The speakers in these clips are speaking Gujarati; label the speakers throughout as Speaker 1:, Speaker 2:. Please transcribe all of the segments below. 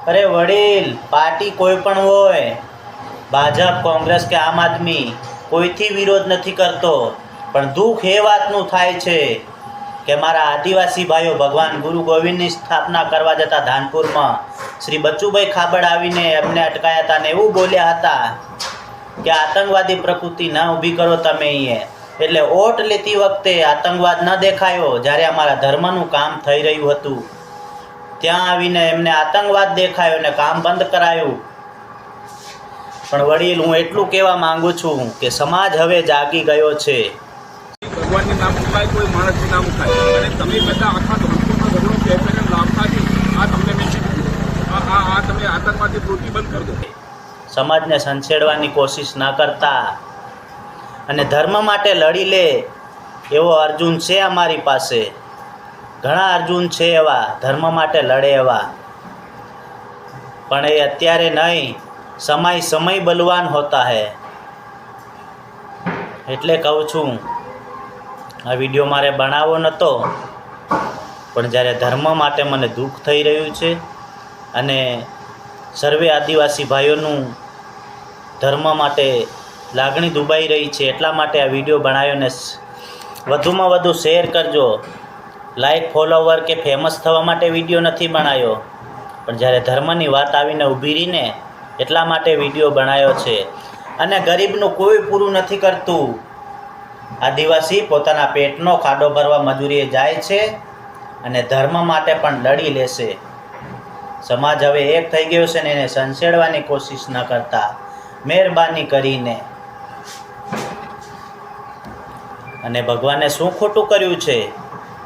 Speaker 1: અરે વડીલ, પાર્ટી કોઈ પણ હોય, ભાજપ, કોંગ્રેસ કે આમ આદમી, કોઈથી વિરોધ નથી કરતો, પણ દુઃખ એ વાતનું થાય છે કે મારા આદિવાસી ભાઈઓ ભગવાન ગુરુ ગોવિંદની સ્થાપના કરવા જતા ધાનપુરમાં શ્રી બચુભાઈ ખાબડ આવીને એમને અટકાયા હતા ને એવું બોલ્યા હતા કે આતંકવાદી પ્રકૃતિ ન ઊભી કરો તમે અહીંયા. એટલે ઓટ લેતી વખતે આતંકવાદ ન દેખાયો. જ્યારે અમારા ધર્મનું કામ થઈ રહ્યું હતું ત્યાં આવીને એમને આતંકવાદ દેખાયો ને કામ બંધ કરાયું. પણ વડીલ, હું એટલું કહેવા માંગુ છું કે સમાજ હવે જાગી ગયો છે.
Speaker 2: ભગવાનનું નામ ઉઠાય, કોઈ માણસનું નામ ઉઠાય અને તમે બધા આખા ધર્મનો ઝઘડો કહેવાને લાવતાથી આ તમને મેં આ તમે આતંકવાદી પ્રવૃત્તિ બંધ કરી દો.
Speaker 1: સમાજને સંછેડવાની કોશિશ ના કરતા અને ધર્મ માટે લડી લે એવો અર્જુન છે અમારી પાસે. ઘણા અર્જુન છે એવા ધર્મ માટે લડે એવા, પણ એ અત્યારે નહીં. સમય બલવાન હોતા હૈ. એટલે કહું છું, આ વિડીયો મારે બનાવવો નહોતો, પણ જ્યારે ધર્મ માટે મને દુઃખ થઈ રહ્યું છે અને સર્વે આદિવાસી ભાઈઓનું ધર્મ માટે લાગણી દુભાઈ રહી છે, એટલા માટે આ વિડીયો બનાવ્યો ને વધુમાં વધુ શેર કરજો. લાઈક, ફોલોવર કે ફેમસ થવા માટે વિડીયો નથી બનાવ્યો, પણ જ્યારે ધર્મની વાત આવીને ઊભી રહીને એટલા માટે વિડીયો બનાવ્યો છે. અને ગરીબનું કોઈ પૂરું નથી કરતું. આદિવાસી પોતાના પેટનો ખાડો ભરવા મજૂરીએ જાય છે અને ધર્મ માટે પણ લડી લેશે. સમાજ હવે એક થઈ ગયો છે ને એને સંસેડવાની કોશિશ ન કરતા, મહેરબાની કરીને. અને ભગવાને શું ખોટું કર્યું છે?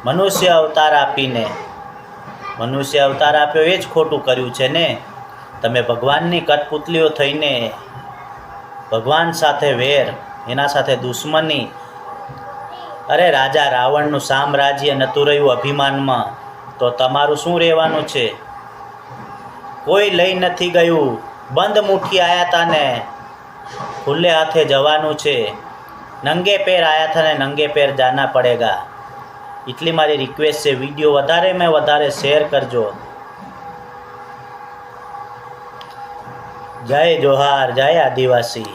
Speaker 1: મનુષ્ય અવતાર આપીને, મનુષ્ય અવતાર આપ્યો એ જ ખોટું કર્યું છે ને. તમે ભગવાનની કઠપુતલીઓ થઈને ભગવાન સાથે વેર, એના સાથે દુશ્મની. અરે રાજા રાવણનું સામ્રાજ્ય નહોતું રહ્યું અભિમાનમાં, તો તમારું શું રહેવાનું છે? કોઈ લઈ નથી ગયું. બંધ મુઠ્ઠી આવ્યા હતા ને ખુલ્લે હાથે જવાનું છે. નંગે પેર આવ્યા હતા ને નંગે પેર જાના પડેગા. એટલી મારી રિક્વેસ્ટ છે. વિડીયો વધારેમાં વધારે શેર કરજો. જય જોહાર, જય આદિવાસી.